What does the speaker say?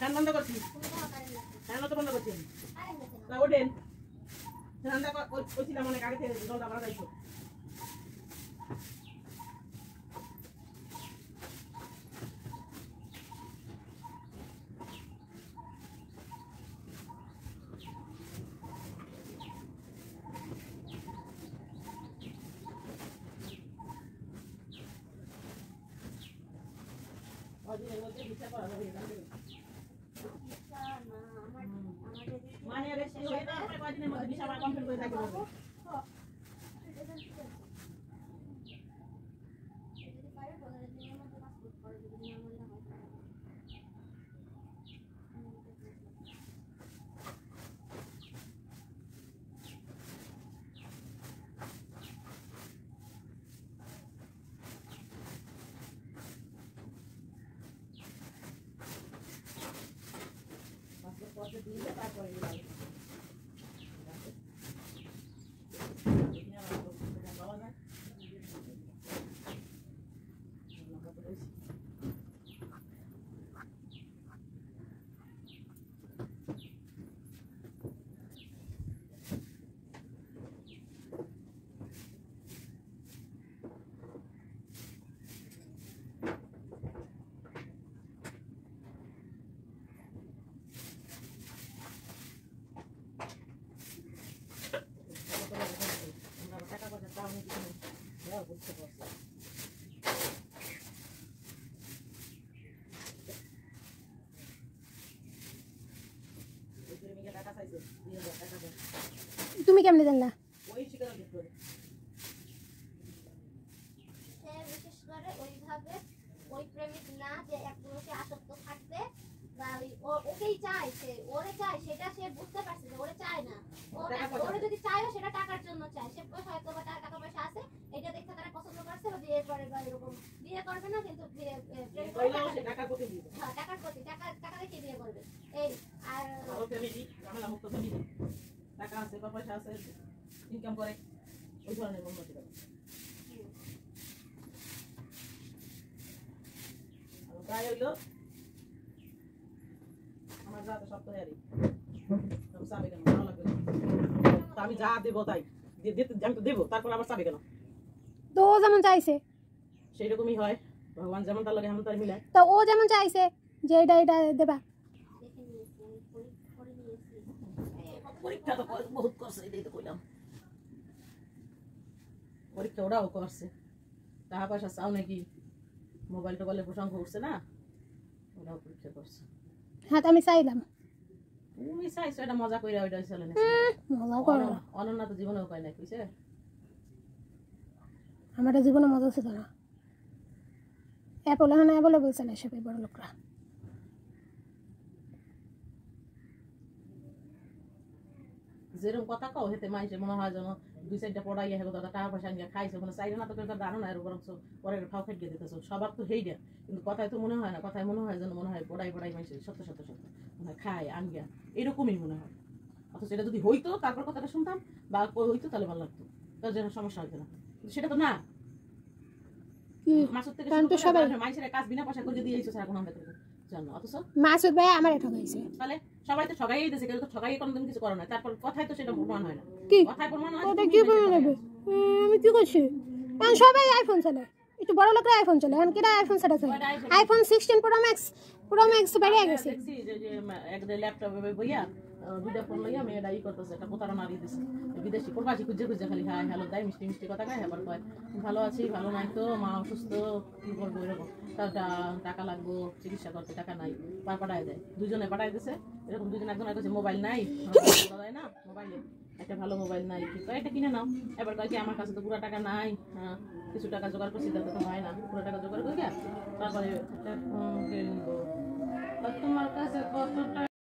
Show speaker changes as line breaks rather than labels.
Fan বন্ধ করছি, fan তো বন্ধ করছি না, ওঠেন রান্না করছিলাম অনেক আগে থেকে, জলটা বাড়া যাইতো। মানে বেশি হয়ে যাওয়ার পরে কয়েকদিনের মধ্যে ভিসা কমপ্লিট করে থাকতে পারবো।
তুমি কেমনে জানলা?
বিশেষ করে ওইভাবে ওই প্রেমিক না যে এক পুরুষে আসক্ত থাকবে বা ওকেই চায়, সে ওরে চায়, সেটা সে বুঝতে পারছে যে ওরে চায় না। ওরে যদি চায়ও সেটা টাকার জন্য চায়, সে হয়তো বা টাকা পয়সা আছে এটা দেখতে তারা পছন্দ করছে বা বিয়ে করে বা এরকম বিয়ে করবে না, কিন্তু টাকার প্রতি টাকা দেখে বিয়ে করবে। এই আর
টাকা আছে বা পয়সা আছে, ইনকাম করে, ওই ধরনের উন্নতি করে। তাই হইলো আমার যা তো সপ্তাহে আরই চাবে কেন, ভালো লাগবে না, আমি যা দেবো তাই আমি তো দেবো, তারপর আবার চাবে কেন?
তো ও যেমন চাইছে
সেই রকমই হয়, ভগবান যেমন তার লাগে এমন তার মিলায়।
তো ও যেমন চাইছে যে এটা দেবা,
পরীক্ষা তো বহুত করছে, এটাই তো কইলাম, পরীক্ষা ওরাও করছে, টাকা পয়সা চাও নাকি, মোবাইল টোবাইলে প্রসঙ্গ উঠছে না, ওরাও পরীক্ষা করছে।
হ্যাঁ তো আমি চাইলাম,
তুমি চাইছো এটা মজা করে, ওইটা চলে না,
মজা করো।
অনন্যা তো জীবনে উপায় নাই, কইছে
আমার জীবনে মজা ছিল না, অ্যাপলে হ্যাঁ বলে বলছে না সবাই বড় লোকরা।
যেরকম কথা কও হেতে মাইসে মনে হয় যেন দুই চারটা পড়াইয়া হেবো দাদা টাকা পয়সা নিয়ে খাইছে, মানে চাইলে না তো কেউ দাঁড়ো না, এর বরং পরের ফাও খেয়ে দিতেছো, সবার তো হেইডা, কিন্তু কথায় তো মনে হয় না, কথায় মনে হয় যেন মনে হয় পড়াই মাইসে সত্য মনে হয় খায় আনগিয়া, এরকমই মনে হয়। অথচ এটা যদি হইতো তারপর কথাটা শুনতাম বা হইতো তাহলে ভালো লাগতো, তার জন্য সমস্যা হইতো না, কিন্তু সেটা তো না। মাসুদ থেকে মাইসের কাজ বিনা পয়সা করে দিয়ে সারা কোনো জানো, অথচ
মাসুদ ভাই আমার ঠকাইছে,
তাহলে সবাই তো ঠগাই দিয়েছে, কেউ তো ঠগাই কোনোদিন কিছু করে না, তারপর কথায় তো সেটা প্রমাণ হয় না, কথায় প্রমাণ হয়।
ওটা কি প্রমাণ হবে? আমি কি করছি? কারণ সবাই আইফোন চালায়, একটু বড় লোকরা আইফোন চালায়, এখন কেটা আইফোন সেটা চালায়, আইফোন 16 প্রো ম্যাক্স বেরিয়ে গেছে।
দেখছি যে একটা ল্যাপটপে বইয়া দুইটা ফোন লইয়া মেয়েটা ই করতেছে, একটা প্রতারণা দিয়ে দিচ্ছে, বিদেশি প্রবাসী খুঁজে খালি হাই হ্যালো দেয়, মিষ্টি মিষ্টি কথা কয়, আবার কয় ভালো আছি, ভালো নাই তো, মা অসুস্থ, কি করবো এরকম, তার টাকা লাগবো চিকিৎসা করতে, টাকা নাই, পাঠায় দেয়, দুজনে পাঠায় দিচ্ছে এরকম, দুজন একজন কাছে মোবাইল নাই, দেয় না মোবাইলে, একটা ভালো মোবাইল নাই, কি কয় এটা কিনে নাও, এবার কয় কি আমার কাছে তো পুরো টাকা নাই, কিছু টাকা জোগাড় করছি, তাতে তো হয় না, পুরো টাকা জোগাড় করি তারপরে একটা ফোন কিনবো, তোমার কাছে কত টাকা